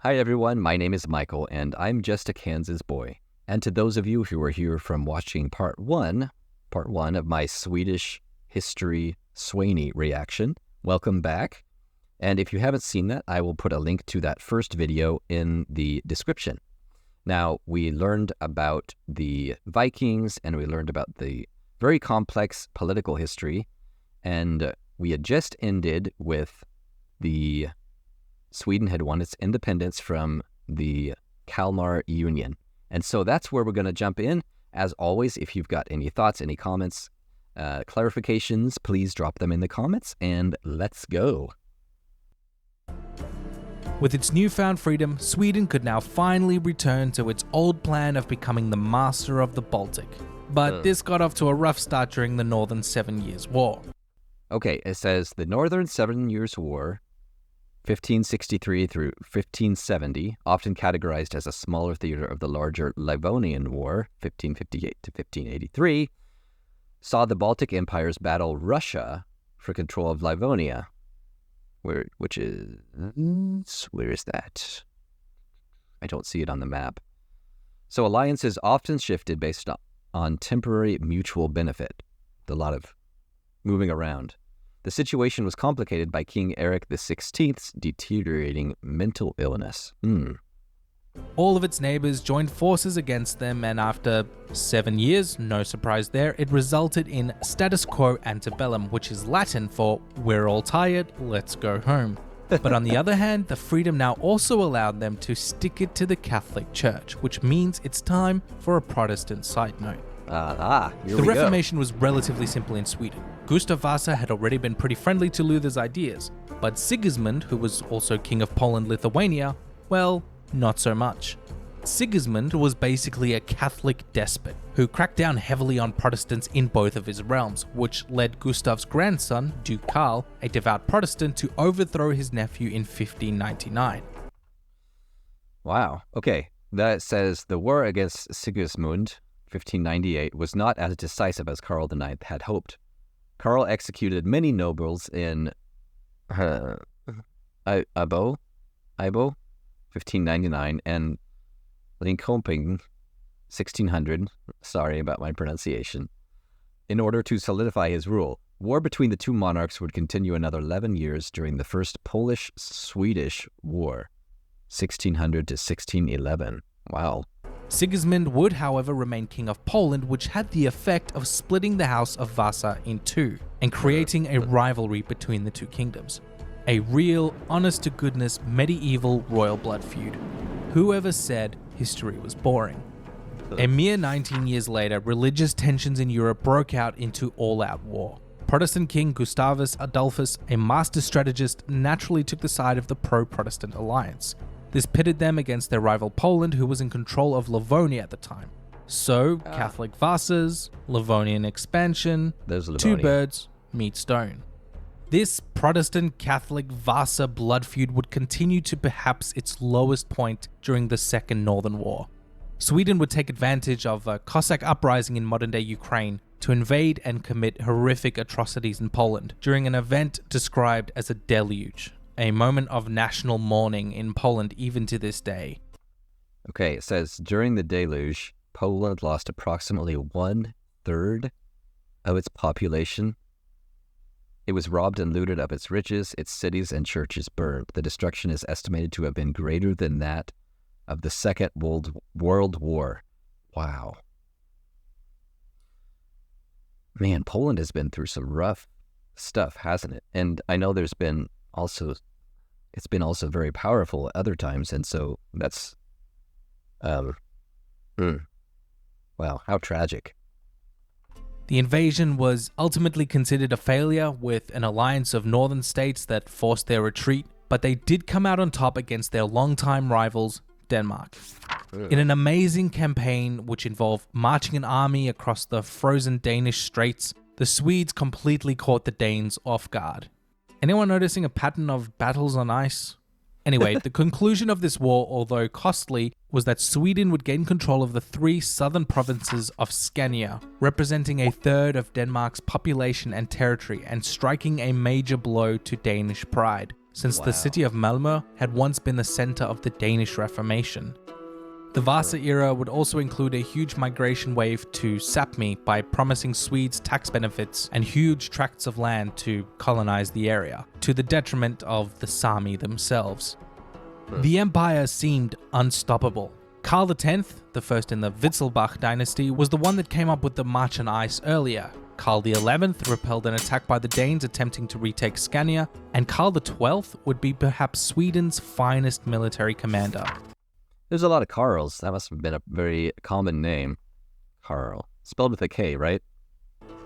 Hi everyone, my name is Michael and I'm just a Kansas boy. And to those of you who are here from watching part one of my Swedish history Swaney reaction, welcome back. And if you haven't seen that, I will put a link to that first video in the description. Now, we learned about the Vikings and we learned about the very complex political history, and we had just ended with the Sweden had won its independence from the Kalmar Union. And so that's where we're going to jump in. As always, if you've got any thoughts, any comments, clarifications, please drop them in the comments, and let's go. With its newfound freedom, Sweden could now finally return to its old plan of becoming the master of the Baltic. But this got off to a rough start during the Northern Seven Years' War. Okay, it says the Northern Seven Years' War, 1563 through 1570, often categorized as a smaller theater of the larger Livonian War, 1558 to 1583, saw the Baltic empires battle Russia for control of Livonia. Where is that? I don't see it on the map. So alliances often shifted based on temporary mutual benefit. A lot of moving around. The situation was complicated by King Eric XVI's deteriorating mental illness. All of its neighbors joined forces against them, and after 7 years, no surprise there, it resulted in status quo antebellum, which is Latin for "we're all tired, let's go home." But on the other hand, the freedom now also allowed them to stick it to the Catholic Church, which means it's time for a Protestant side note. The Reformation was relatively simple in Sweden. Gustav Vasa had already been pretty friendly to Luther's ideas, but Sigismund, who was also king of Poland-Lithuania, well, not so much. Sigismund was basically a Catholic despot who cracked down heavily on Protestants in both of his realms, which led Gustav's grandson, Duke Karl, a devout Protestant, to overthrow his nephew in 1599. Wow. Okay. That says the war against Sigismund, 1598, was not as decisive as Karl IX had hoped. Karl executed many nobles in Abo, 1599, and Linköping, 1600, sorry about my pronunciation, in order to solidify his rule. War between the two monarchs would continue another 11 years during the First Polish-Swedish War, 1600 to 1611. Wow. Sigismund would, however, remain king of Poland, which had the effect of splitting the House of Vasa in two and creating a rivalry between the two kingdoms. A real, honest-to-goodness medieval royal blood feud. Whoever said history was boring? A mere 19 years later, religious tensions in Europe broke out into all-out war. Protestant king Gustavus Adolphus, a master strategist, naturally took the side of the pro-Protestant alliance. This pitted them against their rival Poland, who was in control of Livonia at the time. So, Catholic Vasas, Livonian expansion, two birds meet stone. This Protestant Catholic Vasa blood feud would continue to perhaps its lowest point during the Second Northern War. Sweden would take advantage of a Cossack uprising in modern-day Ukraine to invade and commit horrific atrocities in Poland during an event described as a deluge, a moment of national mourning in Poland even to this day. Okay, it says, during the deluge, Poland lost approximately 1/3 of its population. It was robbed and looted of its riches, its cities and churches burned. The destruction is estimated to have been greater than that of the Second World War. Wow. Man, Poland has been through some rough stuff, hasn't it? And I know it's been also very powerful at other times, and so that's, wow, how tragic. The invasion was ultimately considered a failure, with an alliance of northern states that forced their retreat, but they did come out on top against their longtime rivals, Denmark. In an amazing campaign which involved marching an army across the frozen Danish straits, the Swedes completely caught the Danes off guard. Anyone noticing a pattern of battles on ice? Anyway, the conclusion of this war, although costly, was that Sweden would gain control of the 3 southern provinces of Scania, representing a third of Denmark's population and territory, and striking a major blow to Danish pride. since Wow. the city of Malmö had once been the center of the Danish Reformation. The Vasa era would also include a huge migration wave to Sapmi by promising Swedes tax benefits and huge tracts of land to colonize the area, to the detriment of the Sami themselves. The empire seemed unstoppable. Karl X, the first in the Wittelsbach dynasty, was the one that came up with the march on ice earlier. Karl XI repelled an attack by the Danes attempting to retake Scania, and Karl XII would be perhaps Sweden's finest military commander. There's a lot of Karls. That must have been a very common name. Karl. Spelled with a K, right?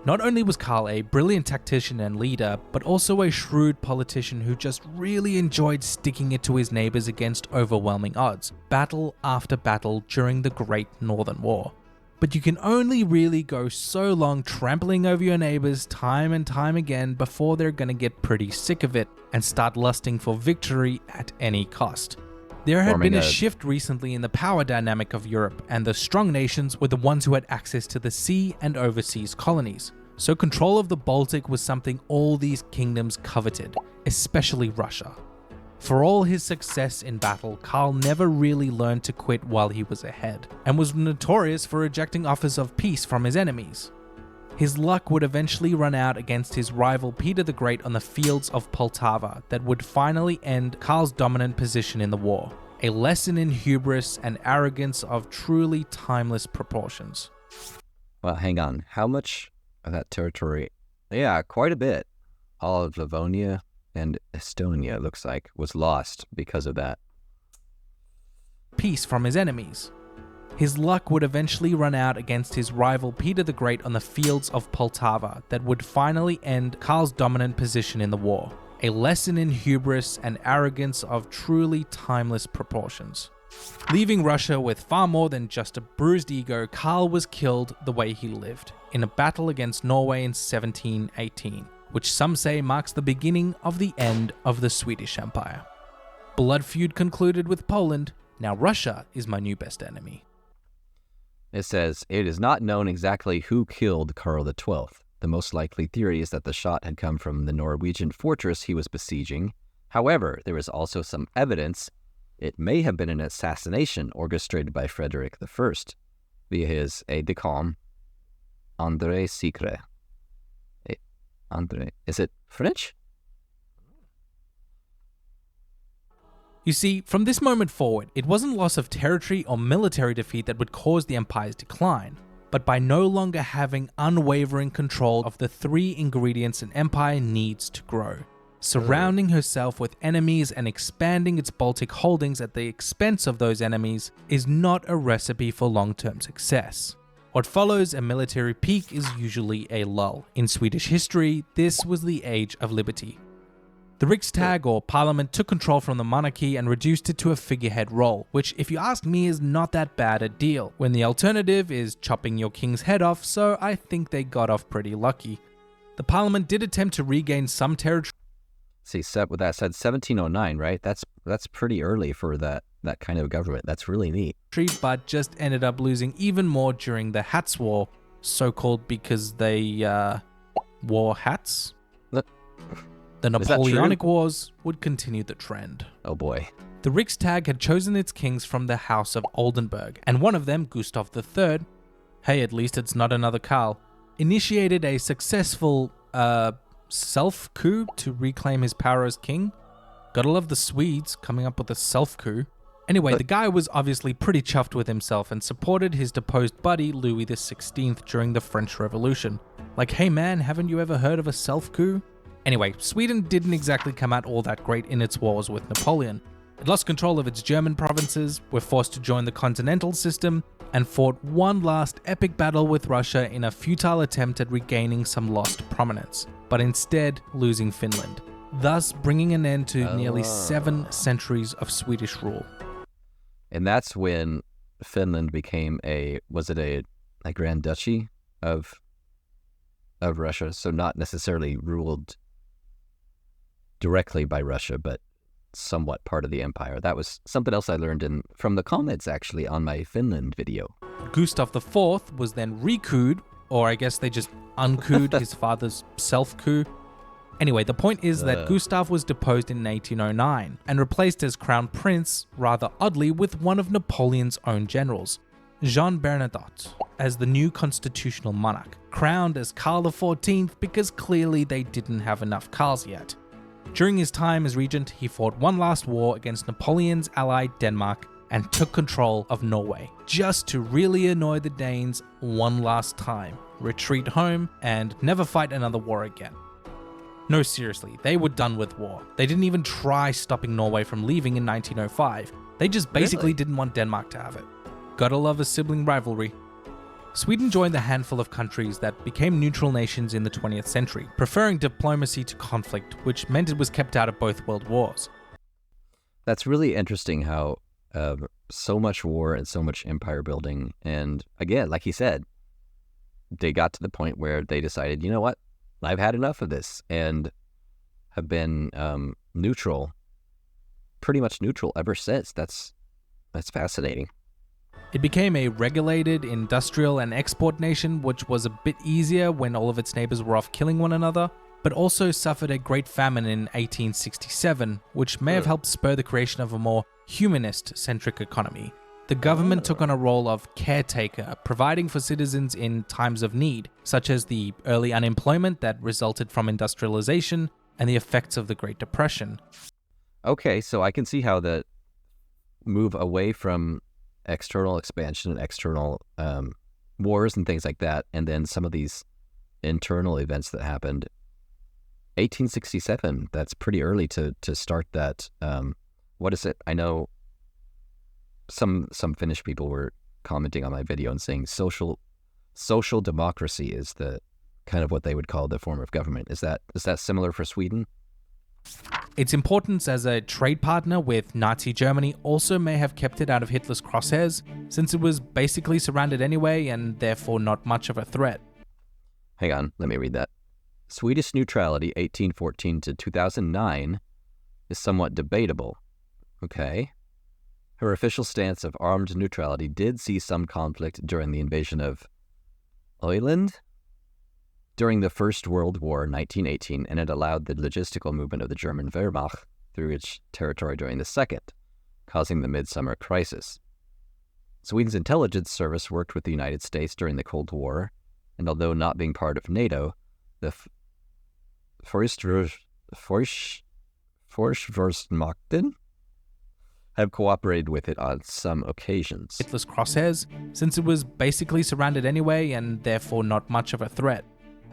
Not only was Karl a brilliant tactician and leader, but also a shrewd politician who just really enjoyed sticking it to his neighbors against overwhelming odds, battle after battle during the Great Northern War. But you can only really go so long trampling over your neighbors time and time again before they're gonna get pretty sick of it and start lusting for victory at any cost. There had been a shift recently in the power dynamic of Europe, and the strong nations were the ones who had access to the sea and overseas colonies. So control of the Baltic was something all these kingdoms coveted, especially Russia. For all his success in battle, Karl never really learned to quit while he was ahead, and was notorious for rejecting offers of peace from his enemies. His luck would eventually run out against his rival Peter the Great on the fields of Poltava that would finally end Karl's dominant position in the war, a lesson in hubris and arrogance of truly timeless proportions. Well, hang on. How much of that territory? Yeah, quite a bit. All of Livonia and Estonia, looks like, was lost because of that. Peace from his enemies. His luck would eventually run out against his rival Peter the Great on the fields of Poltava that would finally end Karl's dominant position in the war, a lesson in hubris and arrogance of truly timeless proportions. Leaving Russia with far more than just a bruised ego, Karl was killed the way he lived, in a battle against Norway in 1718, which some say marks the beginning of the end of the Swedish Empire. Blood feud concluded with Poland. Now Russia is my new best enemy. It says, it is not known exactly who killed Karl XII. The most likely theory is that the shot had come from the Norwegian fortress he was besieging. However, there is also some evidence it may have been an assassination orchestrated by Frederick I via his aide-de-camp, André Sicre. André, is it French? You see, from this moment forward, it wasn't loss of territory or military defeat that would cause the empire's decline, but by no longer having unwavering control of the three ingredients an empire needs to grow. Surrounding herself with enemies and expanding its Baltic holdings at the expense of those enemies is not a recipe for long-term success. What follows a military peak is usually a lull. In Swedish history, this was the Age of Liberty. The Riksdag, or parliament, took control from the monarchy and reduced it to a figurehead role, which, if you ask me, is not that bad a deal, when the alternative is chopping your king's head off, so I think they got off pretty lucky. The parliament did attempt to regain some territory. See, with that said, 1709, right? That's pretty early for that kind of government. That's really neat. But just ended up losing even more during the Hats War, so-called because they wore hats. The Napoleonic Wars would continue the trend. Oh boy. The Riksdag had chosen its kings from the House of Oldenburg, and one of them, Gustav III, hey, at least it's not another Karl, initiated a successful self-coup to reclaim his power as king. Gotta love the Swedes coming up with a self-coup. Anyway, the guy was obviously pretty chuffed with himself and supported his deposed buddy Louis XVI during the French Revolution. Like, hey man, haven't you ever heard of a self-coup? Anyway, Sweden didn't exactly come out all that great in its wars with Napoleon. It lost control of its German provinces, were forced to join the continental system, and fought one last epic battle with Russia in a futile attempt at regaining some lost prominence, but instead losing Finland, thus bringing an end to nearly 7 centuries of Swedish rule. And that's when Finland became a Grand Duchy of Russia, so not necessarily ruled directly by Russia, but somewhat part of the empire. That was something else I learned from the comments, actually, on my Finland video. Gustav IV was then recouped, or I guess they just uncoued his father's self-coup. Anyway, the point is that Gustav was deposed in 1809 and replaced as crown prince, rather oddly, with one of Napoleon's own generals, Jean Bernadotte, as the new constitutional monarch, crowned as Karl XIV because clearly they didn't have enough Karls yet. During his time as regent, he fought one last war against Napoleon's ally Denmark and took control of Norway, just to really annoy the Danes one last time, retreat home, and never fight another war again. No, seriously, they were done with war. They didn't even try stopping Norway from leaving in 1905. They just basically didn't want Denmark to have it. Gotta love a sibling rivalry. Sweden joined the handful of countries that became neutral nations in the 20th century, preferring diplomacy to conflict, which meant it was kept out of both world wars. That's really interesting how so much war and so much empire building, and again, like he said, they got to the point where they decided, you know what, I've had enough of this, and have been neutral, pretty much neutral ever since. That's fascinating. It became a regulated, industrial, and export nation, which was a bit easier when all of its neighbors were off killing one another, but also suffered a great famine in 1867, which may have helped spur the creation of a more humanist-centric economy. The government took on a role of caretaker, providing for citizens in times of need, such as the early unemployment that resulted from industrialization and the effects of the Great Depression. Okay, so I can see how the move away from external expansion and external wars and things like that, and then some of these internal events that happened. 1867, that's pretty early to start that. What is it? I know some Finnish people were commenting on my video and saying social democracy is the kind of what they would call the form of government. Is that similar for Sweden? Its importance as a trade partner with Nazi Germany also may have kept it out of Hitler's crosshairs, since it was basically surrounded anyway and therefore not much of a threat. Hang on, let me read that. Swedish neutrality 1814 to 2009 is somewhat debatable. Okay. Her official stance of armed neutrality did see some conflict during the invasion of Öland during the First World War, 1918, and it allowed the logistical movement of the German Wehrmacht through its territory during the Second, causing the Midsummer Crisis. Sweden's intelligence service worked with the United States during the Cold War, and although not being part of NATO, the Forsvarsmakten have cooperated with it on some occasions. Hitler's crosshairs, since it was basically surrounded anyway and therefore not much of a threat.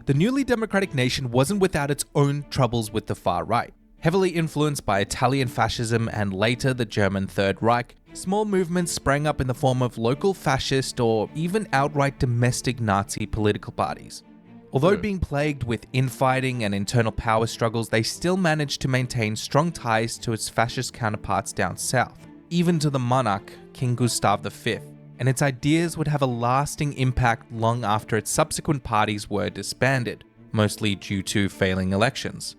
The newly democratic nation wasn't without its own troubles with the far right. Heavily influenced by Italian fascism and later the German Third Reich, small movements sprang up in the form of local fascist or even outright domestic Nazi political parties. Although being plagued with infighting and internal power struggles, they still managed to maintain strong ties to its fascist counterparts down south, even to the monarch, King Gustav V, and its ideas would have a lasting impact long after its subsequent parties were disbanded, mostly due to failing elections.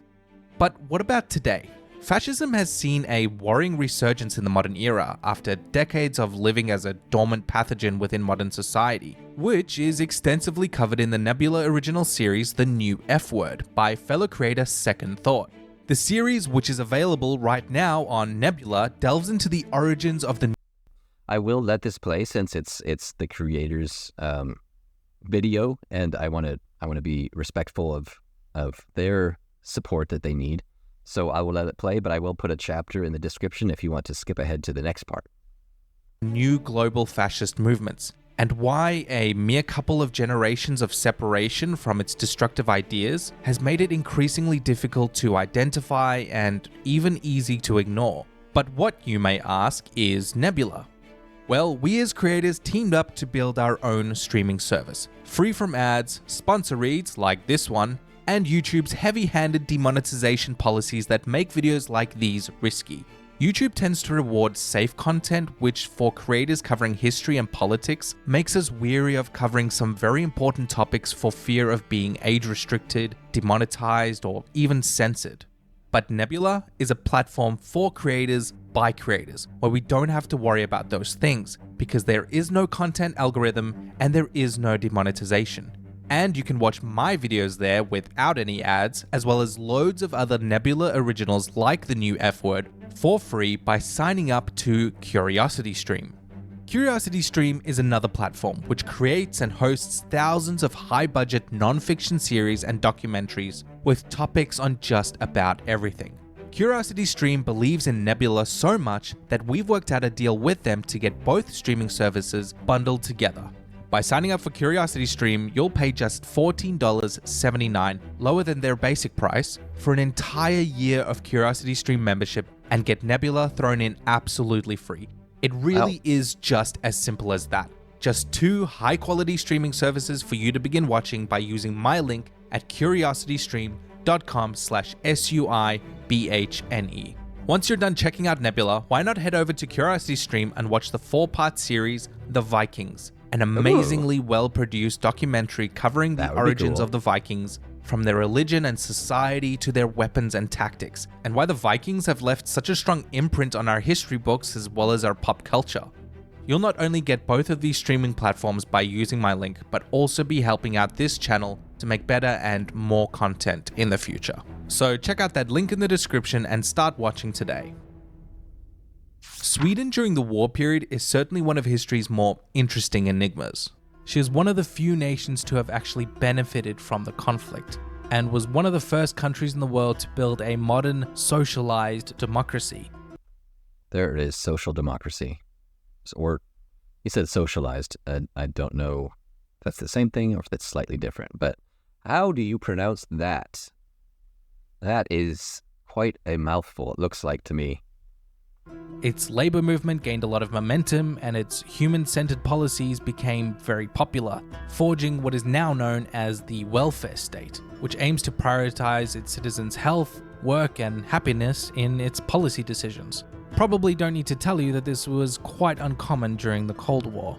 But what about today? Fascism has seen a worrying resurgence in the modern era after decades of living as a dormant pathogen within modern society, which is extensively covered in the Nebula original series The New F Word by fellow creator Second Thought. The series, which is available right now on Nebula, delves into the origins of the... I will let this play since it's the creator's video, and I want to be respectful of their support that they need. So I will let it play, but I will put a chapter in the description if you want to skip ahead to the next part. New global fascist movements, and why a mere couple of generations of separation from its destructive ideas has made it increasingly difficult to identify and even easy to ignore. But what, you may ask, is Nebula? Well, we as creators teamed up to build our own streaming service, free from ads, sponsor reads like this one, and YouTube's heavy-handed demonetization policies that make videos like these risky. YouTube tends to reward safe content, which for creators covering history and politics makes us weary of covering some very important topics for fear of being age-restricted, demonetized, or even censored. But Nebula is a platform for creators by creators, where we don't have to worry about those things, because there is no content algorithm and there is no demonetization. And you can watch my videos there without any ads, as well as loads of other Nebula originals like the new F Word, for free by signing up to CuriosityStream. CuriosityStream is another platform which creates and hosts thousands of high-budget non-fiction series and documentaries with topics on just about everything. CuriosityStream believes in Nebula so much that we've worked out a deal with them to get both streaming services bundled together. By signing up for CuriosityStream, you'll pay just $14.79, lower than their basic price, for an entire year of CuriosityStream membership and get Nebula thrown in absolutely free. It really is just as simple as that. Just 2 high-quality streaming services for you to begin watching by using my link at curiositystream.com/SUIBHNE. Once you're done checking out Nebula, why not head over to CuriosityStream and watch the 4-part series, The Vikings, an amazingly well-produced documentary covering the origins of the Vikings, from their religion and society to their weapons and tactics, and why the Vikings have left such a strong imprint on our history books as well as our pop culture. You'll not only get both of these streaming platforms by using my link, but also be helping out this channel to make better and more content in the future. So check out that link in the description and start watching today. Sweden during the war period is certainly one of history's more interesting enigmas. She is one of the few nations to have actually benefited from the conflict, and was one of the first countries in the world to build a modern, socialized democracy. There it is, social democracy. Or you said socialized. I don't know if that's the same thing or if that's slightly different, but how do you pronounce that? That is quite a mouthful, it looks like to me. Its labor movement gained a lot of momentum, and its human-centered policies became very popular, forging what is now known as the welfare state, which aims to prioritize its citizens' health, work, and happiness in its policy decisions. Probably don't need to tell you that this was quite uncommon during the Cold War.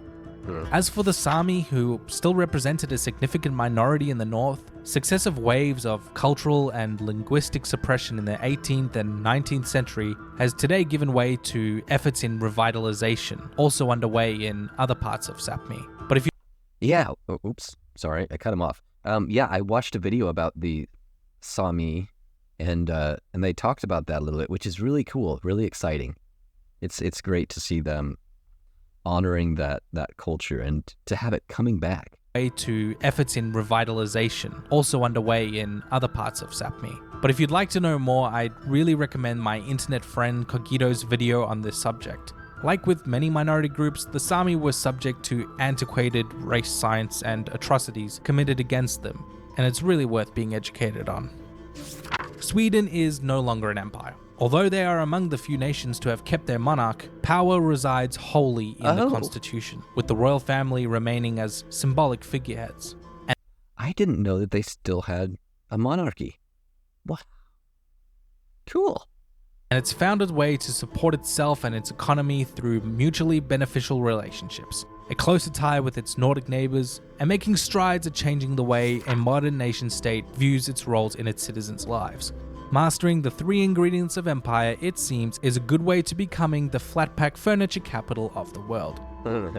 As for the Sami, who still represented a significant minority in the north, successive waves of cultural and linguistic suppression in the 18th and 19th century has today given way to efforts in revitalization, also underway in other parts of Sapmi. But if you... Yeah, oops, sorry, I cut him off. Yeah, I watched a video about the Sami, and they talked about that a little bit, which is really cool, really exciting. It's great to see them honoring that culture and to have it coming back. To efforts in revitalization, also underway in other parts of Sapmi. But if you'd like to know more, I'd really recommend my internet friend Cogito's video on this subject. Like with many minority groups, the Sami were subject to antiquated race science and atrocities committed against them, and it's really worth being educated on. Sweden is no longer an empire. Although they are among the few nations to have kept their monarch, power resides wholly in the constitution, with the royal family remaining as symbolic figureheads. And I didn't know that they still had a monarchy. What? Cool. And it's found its way to support itself and its economy through mutually beneficial relationships, a closer tie with its Nordic neighbors, and making strides at changing the way a modern nation-state views its roles in its citizens' lives. Mastering the 3 ingredients of empire, it seems, is a good way to becoming the flat-pack furniture capital of the world.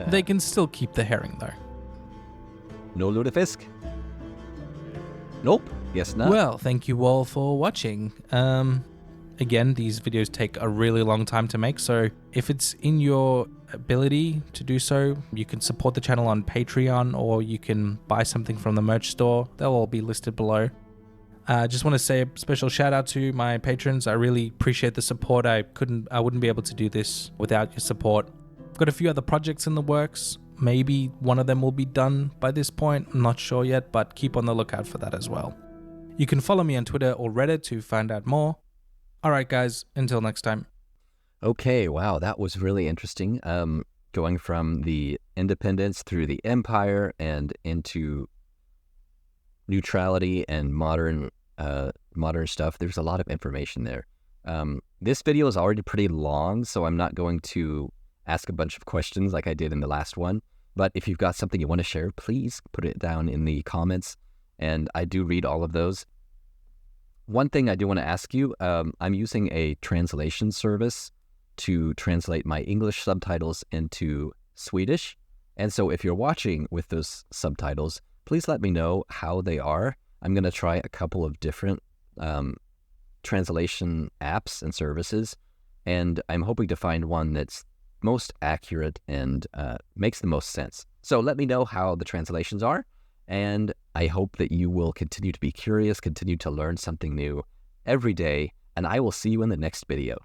They can still keep the herring, though. No lutefisk? Nope, guess not. Well, thank you all for watching. Again, these videos take a really long time to make, so if it's in your ability to do so, you can support the channel on Patreon, or you can buy something from the merch store. They'll all be listed below. Just want to say a special shout out to my patrons. I really appreciate the support. I wouldn't be able to do this without your support. I've got a few other projects in the works. Maybe one of them will be done by this point. I'm not sure yet, but keep on the lookout for that as well. You can follow me on Twitter or Reddit to find out more. Alright guys, until next time. Okay, wow, that was really interesting. Going from the independence through the empire and into neutrality and modern stuff. There's a lot of information there. This video is already pretty long, so I'm not going to ask a bunch of questions like I did in the last one. But if you've got something you want to share, please put it down in the comments, and I do read all of those. One thing I do want to ask you, I'm using a translation service to translate my English subtitles into Swedish. And so if you're watching with those subtitles, please let me know how they are. I'm going to try a couple of different translation apps and services, and I'm hoping to find one that's most accurate and makes the most sense. So let me know how the translations are, and I hope that you will continue to be curious, continue to learn something new every day, and I will see you in the next video.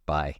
Bye.